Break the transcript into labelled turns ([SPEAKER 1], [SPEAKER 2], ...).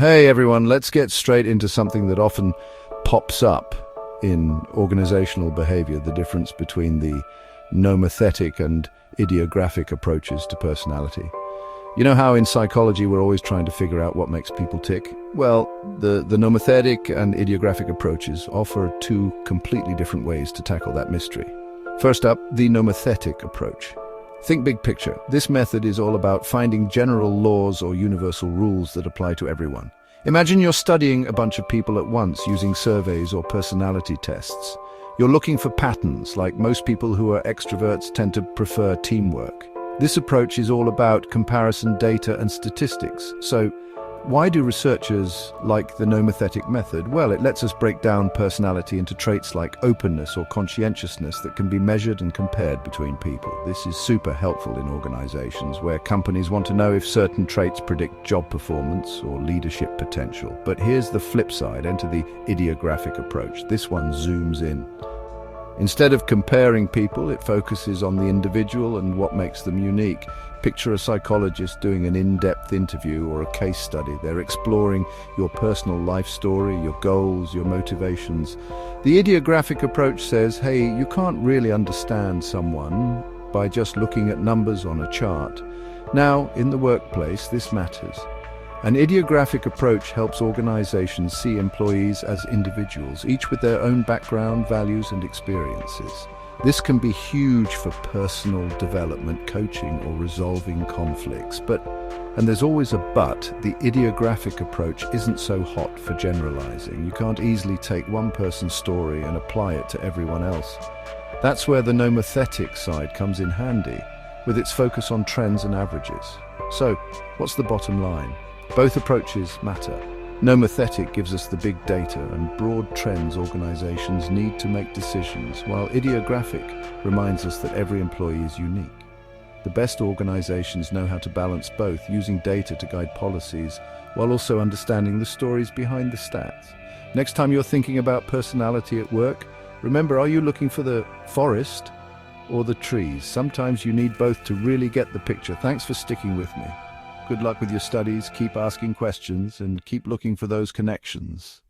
[SPEAKER 1] Hey everyone, let's get straight into something that often pops up in organizational behavior, the difference between the nomothetic and idiographic approaches to personality. You know how in psychology we're always trying to figure out what makes people tick? Well, the nomothetic and idiographic approaches offer two completely different ways to tackle that mystery. First up, the nomothetic approach. Think big picture. This method is all about finding general laws or universal rules that apply to everyone. Imagine you're studying a bunch of people at once using surveys or personality tests. You're looking for patterns, like most people who are extroverts tend to prefer teamwork. This approach is all about comparison data and statistics. So, why do researchers like the nomothetic method? Well, it lets us break down personality into traits like openness or conscientiousness that can be measured and compared between people. This is super helpful in organizations where companies want to know if certain traits predict job performance or leadership potential. But here's the flip side. Enter the idiographic approach. This one zooms in. Instead of comparing people, it focuses on the individual and what makes them unique. Picture a psychologist doing an in-depth interview or a case study. They're exploring your personal life story, your goals, your motivations. The idiographic approach says, hey, you can't really understand someone by just looking at numbers on a chart. Now, in the workplace, this matters. An idiographic approach helps organizations see employees as individuals, each with their own background, values, and experiences. This can be huge for personal development, coaching, or resolving conflicts. And there's always a but, the idiographic approach isn't so hot for generalizing. You can't easily take one person's story and apply it to everyone else. That's where the nomothetic side comes in handy, with its focus on trends and averages. So, what's the bottom line? Both approaches matter. Nomothetic gives us the big data and broad trends organizations need to make decisions, while idiographic reminds us that every employee is unique. The best organizations know how to balance both, using data to guide policies, while also understanding the stories behind the stats. Next time you're thinking about personality at work, remember, are you looking for the forest or the trees? Sometimes you need both to really get the picture. Thanks for sticking with me. Good luck with your studies, keep asking questions, and keep looking for those connections.